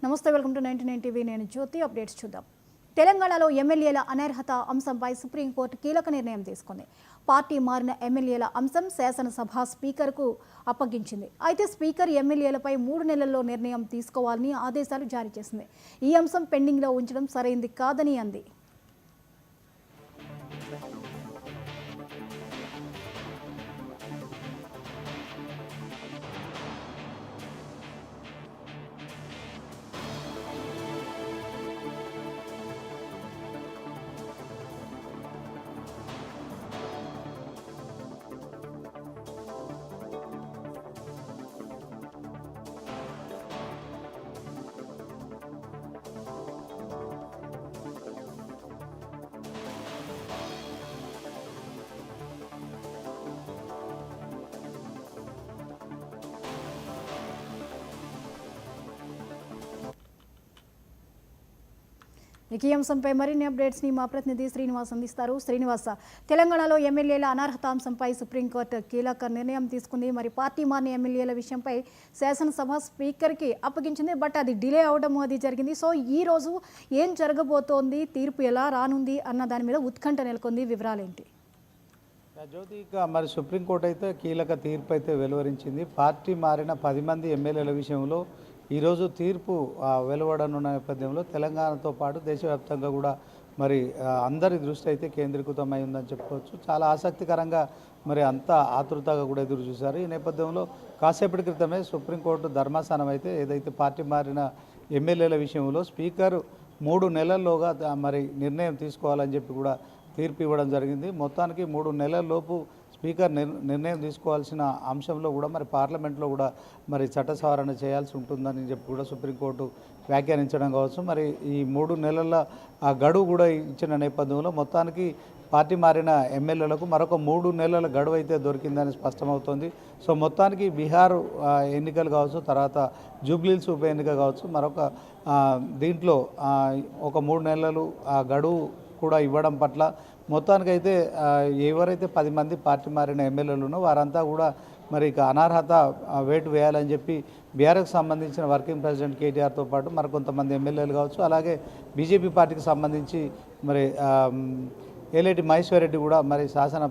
నమస్తే, welcome to 99 TV. నేను జ్యోతి. Updates చూద్దాం. తెలంగాణలో ఎమ్మెల్యేల అనర్హత అంశంపై సుప్రీంకోర్టు కీలక నిర్ణయం తీసుకుంది. పార్టీ మారిన ఎమ్మెల్యేల అంశం శాసనసభ స్పీకర్కు అప్పగించింది. అయితే స్పీకర్ ఎమ్మెల్యేలపై 3 నెలల్లో నిర్ణయం తీసుకోవాలని ఆదేశాలు జారీ చేసింది. ఈ అంశం పెండింగ్లో ఉంచడం సరైంది కాదని అంది. ఈ అంశంపై మరిన్ని అప్డేట్స్ని మా ప్రతినిధి శ్రీనివాస్ అందిస్తారు. శ్రీనివాస, తెలంగాణలో ఎమ్మెల్యేల అనర్హత అంశంపై సుప్రీంకోర్టు కీలక నిర్ణయం తీసుకుంది. మరి పార్టీ మారిన ఎమ్మెల్యేల విషయంపై శాసనసభ స్పీకర్కి అప్పగించింది. బట్ అది డిలే అవడం అది జరిగింది. సో ఈ రోజు ఏం జరగబోతోంది, తీర్పు ఎలా రానుంది అన్న దాని మీద ఉత్కంఠ నెలకొంది. వివరాలేంటి? జ్యోతి, మరి సుప్రీంకోర్టు అయితే కీలక తీర్పు అయితే వెలువరించింది. పార్టీ మారిన 10 మంది ఎమ్మెల్యేల విషయంలో ఈరోజు తీర్పు వెలువడనున్న నేపథ్యంలో తెలంగాణతో పాటు దేశవ్యాప్తంగా కూడా మరి అందరి దృష్టి అయితే కేంద్రీకృతమై ఉందని చెప్పుకోవచ్చు. చాలా ఆసక్తికరంగా మరి అంతా ఆతృతగా కూడా ఎదురు చూశారు. ఈ నేపథ్యంలో కాసేపటి క్రితమే సుప్రీంకోర్టు ధర్మాసనం అయితే ఏదైతే పార్టీ మారిన ఎమ్మెల్యేల విషయంలో స్పీకర్ 3 నెలల్లోగా మరి నిర్ణయం తీసుకోవాలని చెప్పి కూడా తీర్పు ఇవ్వడం జరిగింది. మొత్తానికి 3 నెలల్లోపు స్పీకర్ నిర్ణయం తీసుకోవాల్సిన అంశంలో కూడా మరి పార్లమెంట్లో కూడా మరి చట్ట సవరణ చేయాల్సి ఉంటుందని చెప్పి కూడా సుప్రీంకోర్టు వ్యాఖ్యానించడం కావచ్చు. మరి ఈ 3 నెలల ఆ గడువు కూడా ఇచ్చిన నేపథ్యంలో మొత్తానికి పార్టీ మారిన ఎమ్మెల్యేలకు మరొక 3 నెలల గడువు అయితే దొరికిందని స్పష్టమవుతోంది. సో మొత్తానికి బీహార్ ఎన్నికలు కావచ్చు, తర్వాత జూబ్లీహిల్స్ ఉప ఎన్నిక కావచ్చు, మరొక దీంట్లో ఒక 3 నెలలు ఆ గడువు కూడా ఇవ్వడం పట్ల మొత్తానికైతే ఎవరైతే 10 మంది పార్టీ మారిన ఎమ్మెల్యేలు వారంతా కూడా మరి ఇక అనర్హత వేటు వేయాలని చెప్పి బీఆర్ఎస్కి సంబంధించిన వర్కింగ్ ప్రెసిడెంట్ కేటీఆర్తో పాటు మరికొంతమంది ఎమ్మెల్యేలు కావచ్చు, అలాగే బీజేపీ పార్టీకి సంబంధించి మరి ఏలేటి మహేశ్వర్ రెడ్డి కూడా మరి శాసన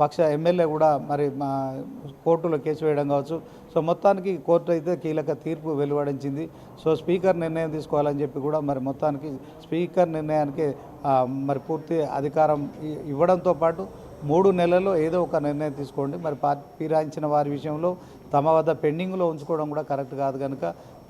పక్ష ఎమ్మెల్యే కూడా మరి కోర్టులో కేసు వేయడం కావచ్చు. సో మొత్తానికి కోర్టు అయితే కీలక తీర్పు వెలువడించింది. సో స్పీకర్ నిర్ణయం తీసుకోవాలని చెప్పి కూడా మరి మొత్తానికి స్పీకర్ నిర్ణయానికి మరి పూర్తి అధికారం ఇవ్వడంతో పాటు 3 నెలల్లో ఏదో ఒక నిర్ణయం తీసుకోండి, మరి ఫిరాయించిన వారి విషయంలో తమ వద్ద పెండింగ్లో ఉంచుకోవడం కూడా కరెక్ట్ కాదు కనుక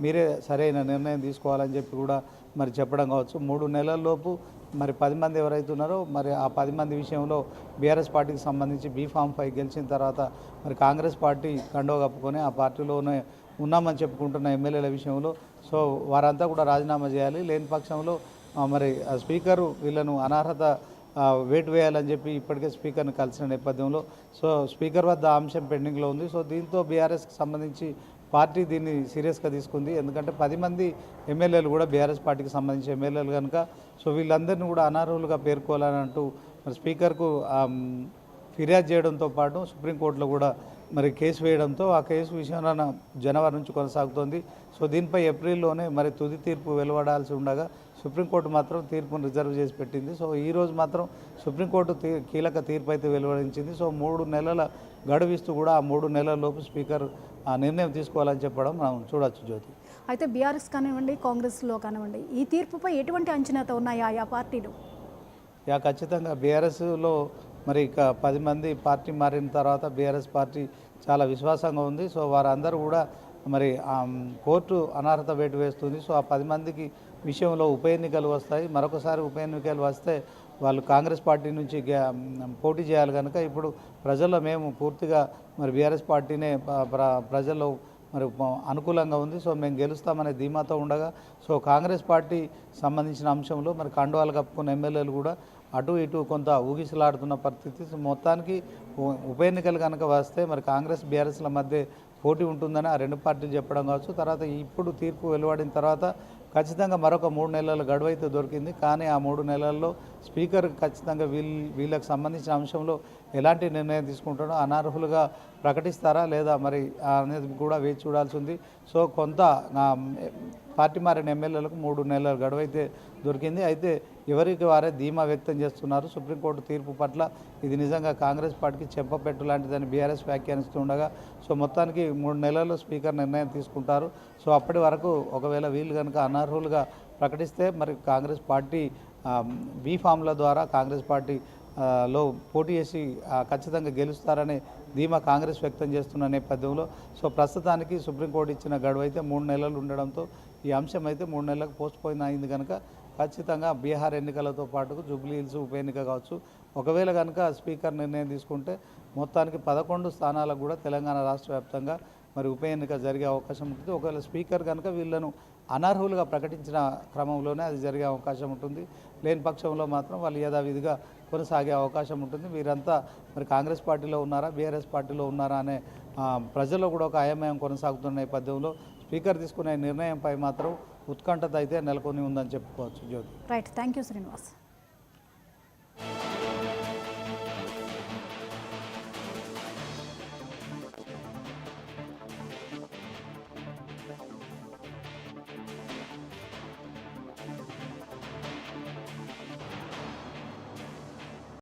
మీరే సరైన నిర్ణయం తీసుకోవాలని చెప్పి కూడా మరి చెప్పడం కావచ్చు. 3 నెలల్లోపు మరి 10 మంది ఎవరైతే ఉన్నారో మరి ఆ 10 మంది విషయంలో బీఆర్ఎస్ పార్టీకి సంబంధించి B-Farm 5 గెలిచిన తర్వాత మరి కాంగ్రెస్ పార్టీ కండవ కప్పుకొని ఆ పార్టీలోనే ఉన్నామని చెప్పుకుంటున్న ఎమ్మెల్యేల విషయంలో సో వారంతా కూడా రాజీనామా చేయాలి. లేని పక్షంలో మరి స్పీకరు వీళ్ళను అనర్హత వేటు వేయాలని చెప్పి ఇప్పటికే స్పీకర్ని కలిసిన నేపథ్యంలో సో స్పీకర్ వద్ద అంశం పెండింగ్లో ఉంది. సో దీంతో బీఆర్ఎస్కి సంబంధించి పార్టీ దీన్ని సీరియస్గా తీసుకుంది. ఎందుకంటే 10 మంది ఎమ్మెల్యేలు కూడా బీఆర్ఎస్ పార్టీకి సంబంధించిన ఎమ్మెల్యేలు కనుక సో వీళ్ళందరినీ కూడా అనర్హులుగా పేర్కోవాలని అంటూ మరి స్పీకర్కు ఫిర్యాదు చేయడంతో పాటు సుప్రీంకోర్టులో కూడా మరి కేసు వేయడంతో ఆ కేసు విషయంలో జనవరి నుంచి కొనసాగుతోంది. సో దీనిపై ఏప్రిల్లోనే మరి తుది తీర్పు వెలువడాల్సి ఉండగా సుప్రీంకోర్టు మాత్రం తీర్పును రిజర్వ్ చేసి పెట్టింది. సో ఈరోజు మాత్రం సుప్రీంకోర్టు కీలక తీర్పు అయితే వెలువడించింది. సో 3 నెలల గడువిస్తూ కూడా ఆ 3 నెలల్లోపు స్పీకర్ ఆ నిర్ణయం తీసుకోవాలని చెప్పడం మనం చూడొచ్చు. జ్యోతి, అయితే బీఆర్ఎస్ కానివ్వండి, కాంగ్రెస్లో కానివ్వండి, ఈ తీర్పుపై ఎటువంటి అంచనాతో ఉన్నాయి ఆయా పార్టీలు? ఖచ్చితంగా బీఆర్ఎస్లో మరి ఇక 10 మంది పార్టీ మారిన తర్వాత బీఆర్ఎస్ పార్టీ చాలా విశ్వాసంగా ఉంది. సో వారందరూ కూడా మరి కోర్టు అనర్హత వేటు వేస్తుంది. సో ఆ 10 మందికి విషయంలో ఉప ఎన్నికలు వస్తాయి. మరొకసారి ఉప ఎన్నికలు వస్తే వాళ్ళు కాంగ్రెస్ పార్టీ నుంచి పోటీ చేయాలి కనుక ఇప్పుడు ప్రజల్లో మేము పూర్తిగా మరి బీఆర్ఎస్ పార్టీనే ప్రజల్లో మరి అనుకూలంగా ఉంది. సో మేము గెలుస్తామనే ధీమాతో ఉండగా సో కాంగ్రెస్ పార్టీ సంబంధించిన అంశంలో మరి కండువాలు కప్పుకున్న ఎమ్మెల్యేలు కూడా అటు ఇటు కొంత ఊగిసలాడుతున్న పరిస్థితి. మొత్తానికి ఉప ఎన్నికలు కనుక వస్తే మరి కాంగ్రెస్ బీఆర్ఎస్ల మధ్య పోటీ ఉంటుందని ఆ రెండు పార్టీలు చెప్పడం కావచ్చు. తర్వాత ఇప్పుడు తీర్పు వెలువడిన తర్వాత ఖచ్చితంగా మరొక 3 నెలల గడువు అయితే దొరికింది. కానీ ఆ 3 నెలల్లో స్పీకర్ ఖచ్చితంగా వీళ్ళకి సంబంధించిన అంశంలో ఎలాంటి నిర్ణయం తీసుకుంటాడో, అనర్హులుగా ప్రకటిస్తారా లేదా మరి అనేది కూడా వేచి చూడాల్సి ఉంది. సో కొంత పార్టీ మారిన ఎమ్మెల్యేలకు 3 నెలల గడువు అయితే దొరికింది. అయితే ఎవరికి వారే ధీమా వ్యక్తం చేస్తున్నారు. సుప్రీంకోర్టు తీర్పు పట్ల ఇది నిజంగా కాంగ్రెస్ పార్టీకి చెంపపెట్టు లాంటిదని బీఆర్ఎస్ వ్యాఖ్యానిస్తుండగా, సో మొత్తానికి 3 నెలల్లో స్పీకర్ నిర్ణయం తీసుకుంటారు. సో అప్పటి వరకు ఒకవేళ వీళ్ళు కనుక అనర్హులుగా ప్రకటిస్తే మరి కాంగ్రెస్ పార్టీ బీ ఫామ్ల ద్వారా కాంగ్రెస్ పార్టీ లో పోటీ చేసి ఖచ్చితంగా గెలుస్తారనే ధీమా కాంగ్రెస్ వ్యక్తం చేస్తున్న నేపథ్యంలో సో ప్రస్తుతానికి సుప్రీంకోర్టు ఇచ్చిన గడువు అయితే 3 నెలలు ఉండడంతో ఈ అంశం అయితే 3 నెలలకు పోస్ట్పోయిన్ అయింది కనుక ఖచ్చితంగా బీహార్ ఎన్నికలతో పాటు జూబ్లీ హిల్స్ ఉప ఎన్నిక కావచ్చు. ఒకవేళ కనుక స్పీకర్ నిర్ణయం తీసుకుంటే మొత్తానికి 11 స్థానాలకు కూడా తెలంగాణ రాష్ట్ర వ్యాప్తంగా మరి ఉప ఎన్నిక జరిగే అవకాశం ఉంటుంది. ఒకవేళ స్పీకర్ కనుక వీళ్ళను అనర్హులుగా ప్రకటించిన క్రమంలోనే అది జరిగే అవకాశం ఉంటుంది. లేని పక్షంలో మాత్రం వాళ్ళు యథావిధిగా కొనసాగే అవకాశం ఉంటుంది. వీరంతా మరి కాంగ్రెస్ పార్టీలో ఉన్నారా, బీఆర్ఎస్ పార్టీలో ఉన్నారా అనే ప్రజల్లో కూడా ఒక అయోమయం కొనసాగుతున్న నేపథ్యంలో స్పీకర్ తీసుకునే నిర్ణయంపై మాత్రం ఉత్కంఠత అయితే నెలకొని ఉందని చెప్పుకోవచ్చు. Jyothi. Right, thank you Srinivas.